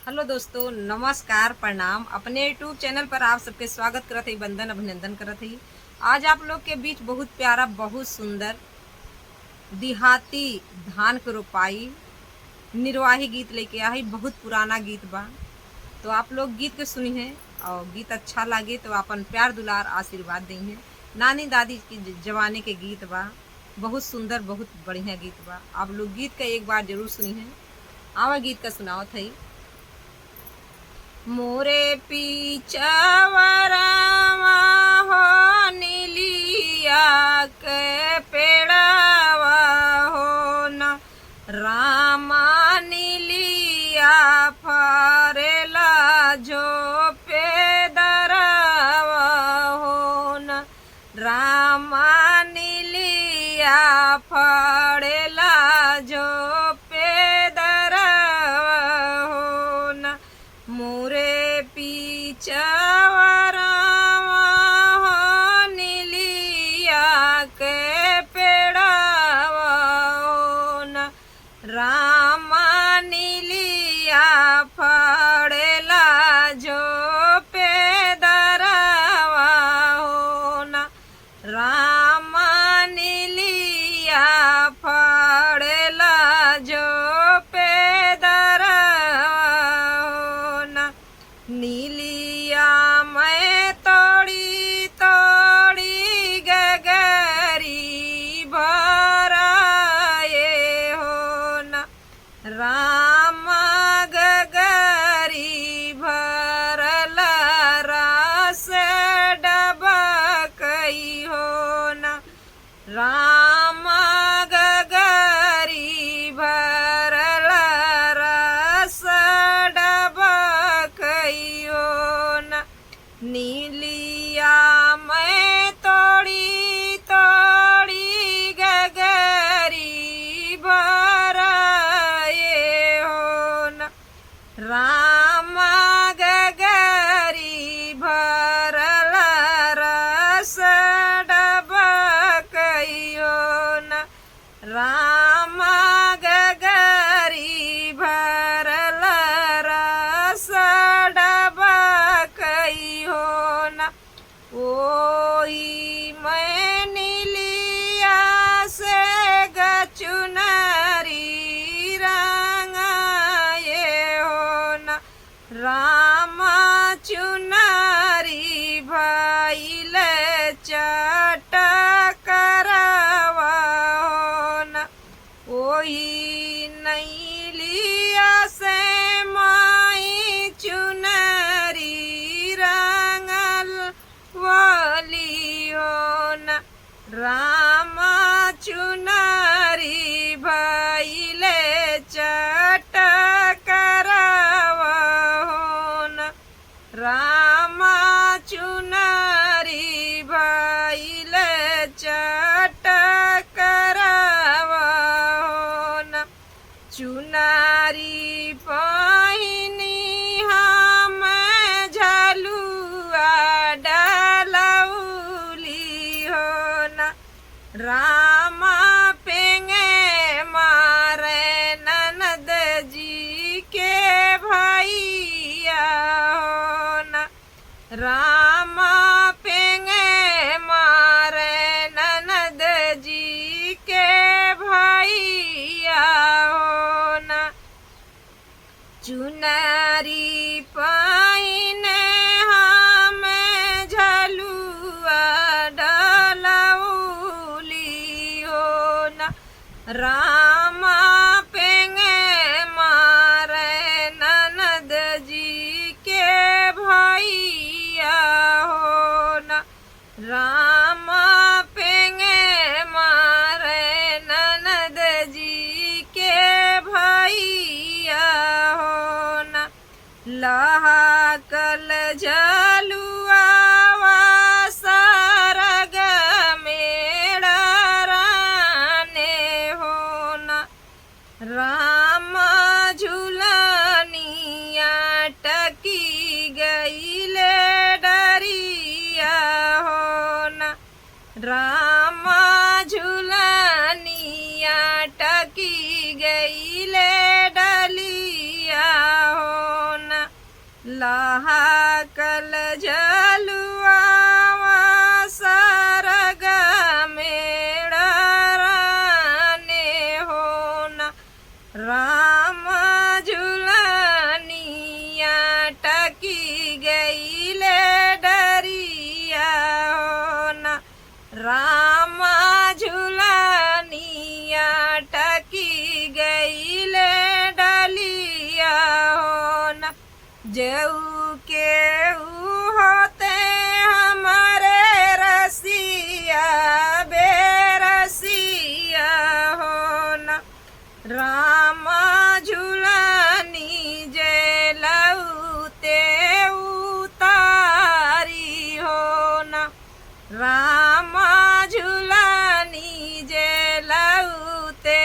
Hello दोस्तों, नमस्कार, प्रणाम। अपने यूट्यूब चैनल पर आप सबके स्वागत करत हई, वंदन अभिनंदन करत हई। आज आप लोग के बीच बहुत प्यारा, बहुत सुंदर देहाती धान के रोपाई निर्वाही गीत लेके आई। बहुत पुराना गीत बा, तो आप लोग गीत के सुनी है और गीत अच्छा लगे तो अपन प्यार दुलार आशीर्वाद दी है। नानी दादी की जमाने के गीत बा, बहुत सुंदर, बहुत बढ़िया गीत बा। आप लोग गीत का एक बार जरूर सुनी है। आवा गीत का सुनावत हई। मोरे पीछावरवा हो नीलिया के पेड़ावा हो न रामा नीलिया फरेला झोपे दरवा हो न रामा नीलिया फरेला झोपे दरवा हो न मोरे पीछावरवा हो नीलिया के पेड़ावा हो न रामा नीलिया फड़ेला झोपे दरवा हो न रामा नीलिया फड़ेला झोपे नीलिया मैं तोड़ी तोड़ी गगरी भराए हो न रामा गगरी भरल रस डबकई हो न रामा गगरी भरल रस नीलिया मैं तोड़ी तोड़ी गगरी भराए हो न रामा गगरी भरल रस डबकई हो न रामा गगरी भरल रस डबकई हो न ओही मैं नीलिया से गचुनरी रंगाए हो न रामा चुनरी भइल चटकरवा हो न ओही नैलिया से माई चुनरी रंगल वाली हो न रामा चुनरी भइले चटकरवा हो न रामा चुनरी भइले चटकरवा हो न चुनरी पहिनी हम झलुआ डलौली हो न रामा पेंगे मारे ननद जी के भैया हो न रामा पेंगे मारे ननद जी के भैया हो न चुनरी पहिने हम झलुआ डलौली हो न रामा पेंगे मारे ननद जी के भैया हो न रामा पेंगे मारे ननद जी के भैया हो न लहाकल झलुआ सरग मेड़ा राने हो न रामा झूलनिया टकी गईले डरिया हो न रामा झूलनिया टकी गईले डलिया हो लहाकल जलुआ सरग मेड़राने होना राम झुलनिया टकी गईले डरिया होना राम झुलनिया टकी गईले डलिया होना जऊ के होते हमारे रसिया बेरसिया होना राम झुलनी जेलऊते उतारी होना राम झुलनी जेलऊते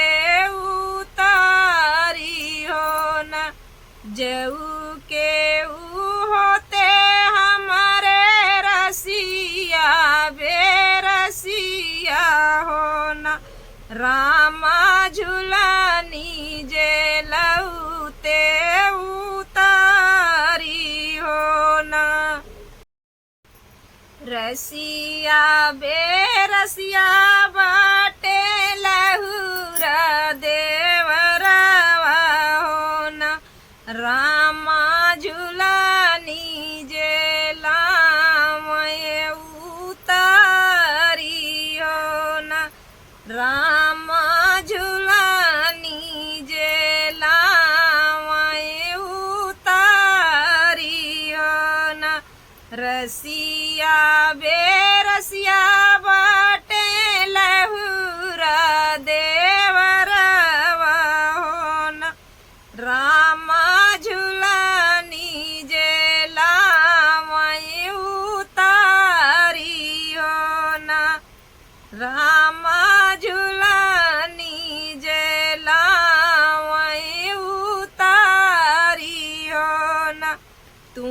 उतारी होना जऊ के होते हमारे रसिया बेरसिया होना राम झुलनी जेलऊते उतारी होना रसिया बेरसिया बाटे लहुरा देवरवा होना राम झुलनी जेलामय उतारी होना राम झुलनी जेलामय उतारी होना रसिया बेरसिया बाटे लहुरा देवरवा होना राम झुलनी जेलामय उतारी होना राम झुलनी जेलामय उतारी होना तू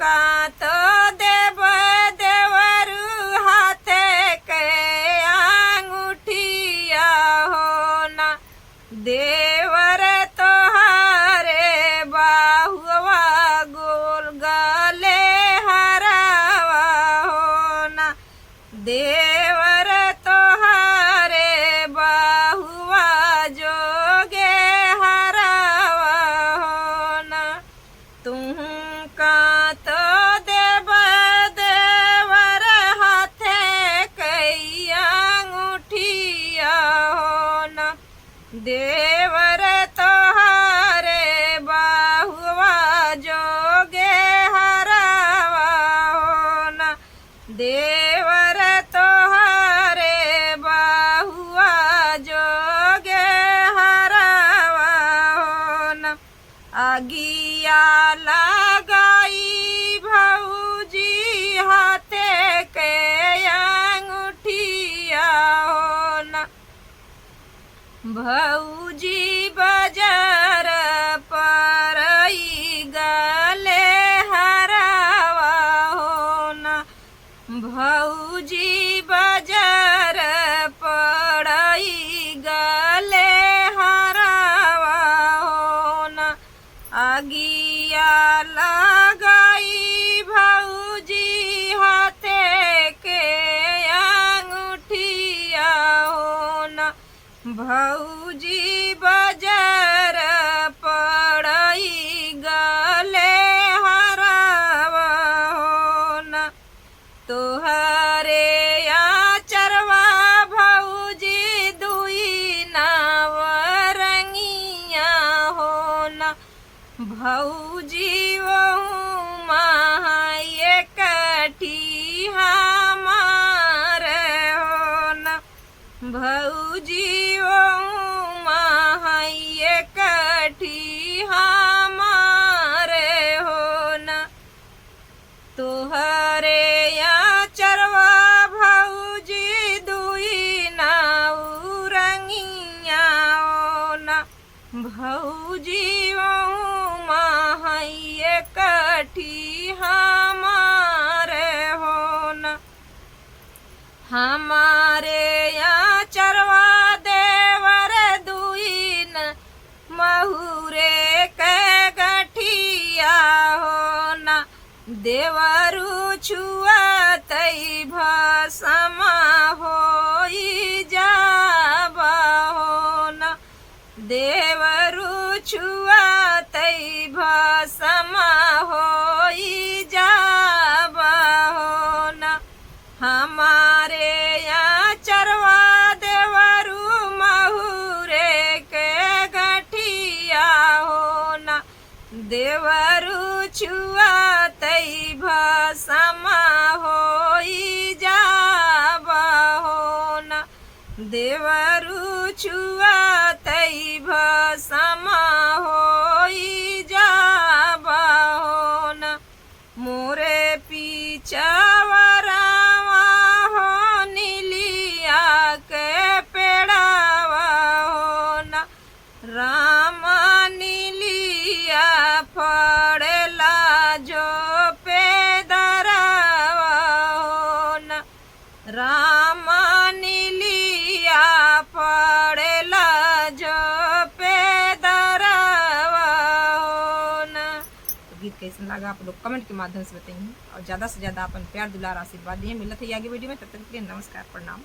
का तो देव देवरु हाथे के अंगूठिया होना देवर तोहारे बाहुआ गोल गले हरावा होना देवर तोहारे बाहुआ जोगे हरावा होना तुम का तो देव देवर हाथे कई अंगूठिया होना देवर तोहारे बाहुआ जोगे हरावा होना देवर तोहारे बाहुआ जोगे हरावा होना आगिया लगाई भौजी हाथे के अंगूठिया होना भौजी बाजार परई गले हरावा होना भौजी बाजार पड़ई गले हरावा होना आगिया लगाई भौजी हाथे के अंगूठिया होना भौजी बाजार पड़ई गले हरावा होना तोहरे आचरवा भौजी दुई नावरंगिया होना भौजी वो महाये कठी हमारे होना भौजी वो महाये कठी हमारे होना तोहरे आचरवा भौजी दुई नाउरंगिया होना भौजी वो महाये कठी हमारे होना हमारे आचरवा देवर दुईन महुरे के गठिया हो देवरु छुअतई भस्म होई जाबहो न देवरु छुअतई भस्म होई जाबहो न हमारे यहाँ चरवा देवरु महुरे के गठिया हो न देवरु छुअतई भस्म होई जाबहो न देवरु छुअतई भस्म होई जाबहो न मोरे पीछावरा हो नीलिया के पेड़ावा हो न राम नीलिया फड़ेला जो पेदरावा हो न राम नीलिया फड़ेला जो पेदरावा हो न। तो गीत कैसा लगा आप लोग कमेंट के माध्यम से बताइए और ज़्यादा से ज़्यादा अपन प्यार दुलार आशीर्वाद दिए। मिलत है आगे वीडियो में, तब तक के लिए नमस्कार प्रणाम।